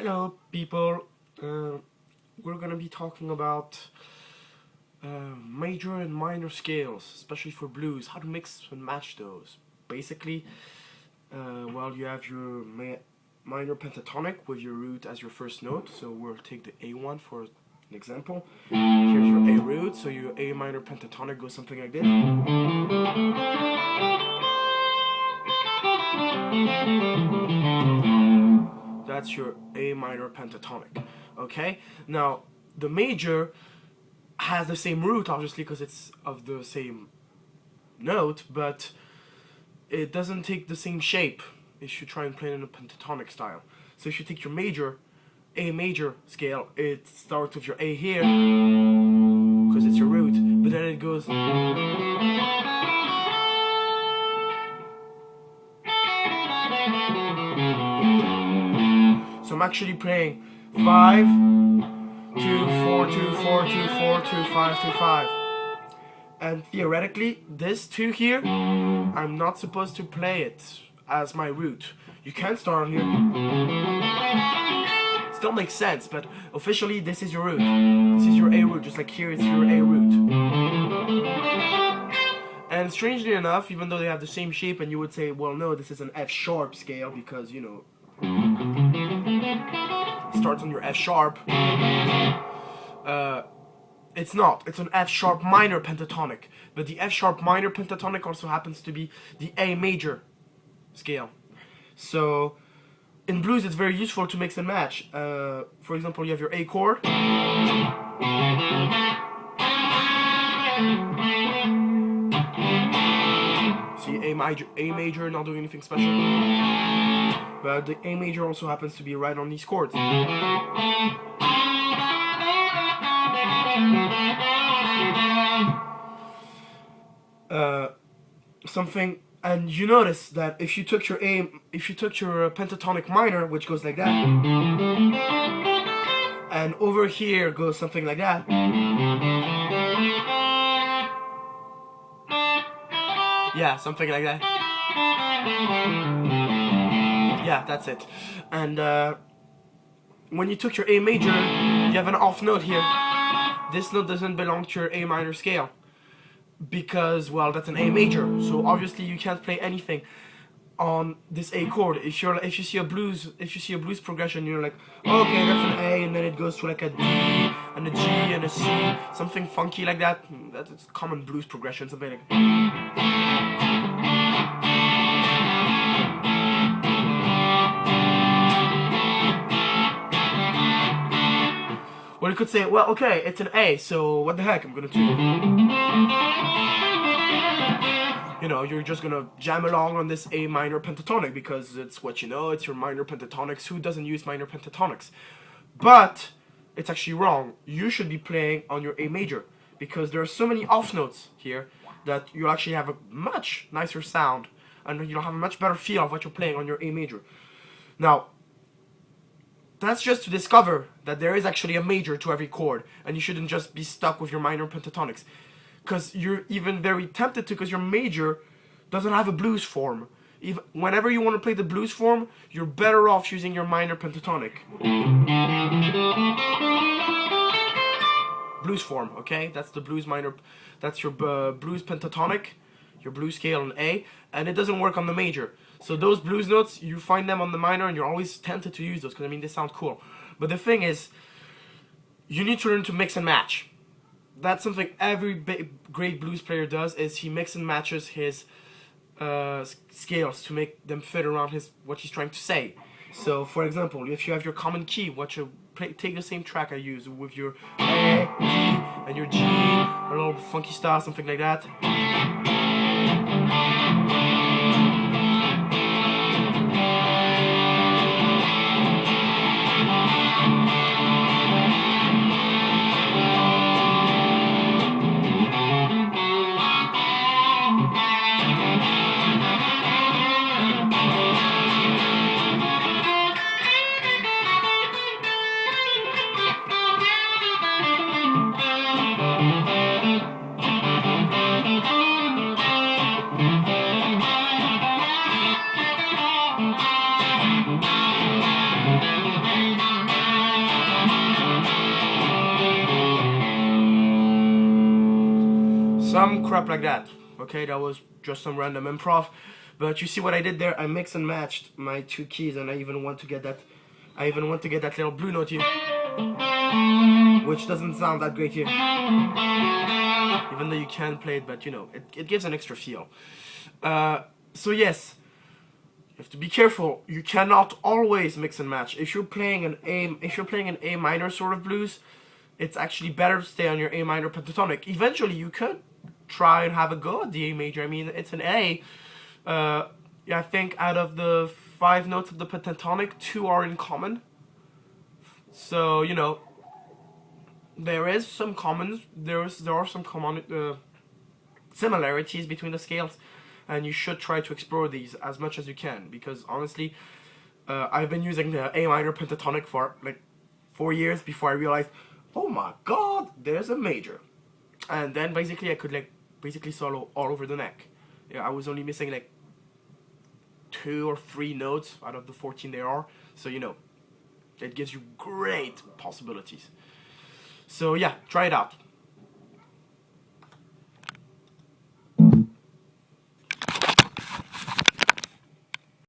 Hello, people. We're gonna be talking about major and minor scales, especially for blues. How to mix and match those. Basically, you have your minor pentatonic with your root as your first note. So we'll take the A1 for an example. Here's your A root. So your A minor pentatonic goes something like this. That's your A minor pentatonic. Okay? Now, the major has the same root, obviously, because it's of the same note, but it doesn't take the same shape if you try and play it in a pentatonic style. So if you take your major, A major scale, it starts with your A here, because it's your root, but then it goes... So I'm actually playing 5, 2, 4, 2, 4, 2, 4, 2, 5, 2, 5. And theoretically, this 2 here, I'm not supposed to play it as my root. You can start here. Still makes sense, but officially this is your root. This is your A root, just like here it's your A root. And strangely enough, even though they have the same shape, and you would say, well, no, this is an F sharp scale because, you know, starts on your F sharp. It's not. It's an F sharp minor pentatonic. But the F sharp minor pentatonic also happens to be the A major scale. So in blues it's very useful to mix and match. For example, you have your A chord. See, A major, not doing anything special. But the A major also happens to be right on these chords. And you notice that if you took your pentatonic minor, which goes like that, and over here goes something like that, yeah, something like that. Yeah, that's it. And when you took your A major, you have an off note here. This note doesn't belong to your A minor scale because, well, that's an A major. So obviously you can't play anything on this A chord. If you see a blues progression, you're like, oh, okay, that's an A, and then it goes to like a D and a G and a C, something funky like that. That's a common blues progression, something like that. Well, you could say, well, okay, it's an A, so what the heck, I'm gonna do... You know, you're just gonna jam along on this A minor pentatonic because it's what you know, it's your minor pentatonics. Who doesn't use minor pentatonics? But it's actually wrong. You should be playing on your A major because there are so many off notes here that you'll actually have a much nicer sound and you'll have a much better feel of what you're playing on your A major. Now, that's just to discover that there is actually a major to every chord, and you shouldn't just be stuck with your minor pentatonics. Because you're even very tempted to, because your major doesn't have a blues form. Whenever you want to play the blues form, you're better off using your minor pentatonic. Blues form, okay? That's the blues minor, that's your blues pentatonic, your blues scale on A, and it doesn't work on the major. So those blues notes, you find them on the minor and you're always tempted to use those because, I mean, they sound cool. But the thing is, you need to learn to mix and match. That's something every great blues player does, is he mix and matches his scales to make them fit around what he's trying to say. So, for example, if you have your common key, take the same track I use with your A, G, and your G, a little funky style, something like that. crap like that. Okay, that was just some random improv. But you see what I did there? I mix and matched my two keys, and I even want to get that. I even want to get that little blue note here, which doesn't sound that great here. Even though you can play it, but you know, it gives an extra feel. So yes, you have to be careful. You cannot always mix and match. If you're playing an A minor sort of blues, it's actually better to stay on your A minor pentatonic. Eventually, you could try and have a go at the A major. I mean, it's an A. Yeah, I think out of the 5 notes of the pentatonic, 2 are in common. So you know, there is some commons. There are some common similarities between the scales, and you should try to explore these as much as you can. Because honestly, I've been using the A minor pentatonic for like 4 years before I realized, oh my God, there's a major, and then basically I could like solo all over the neck. Yeah, I was only missing like 2 or 3 notes out of the 14 there are. So you know, it gives you great possibilities. So yeah, try it out.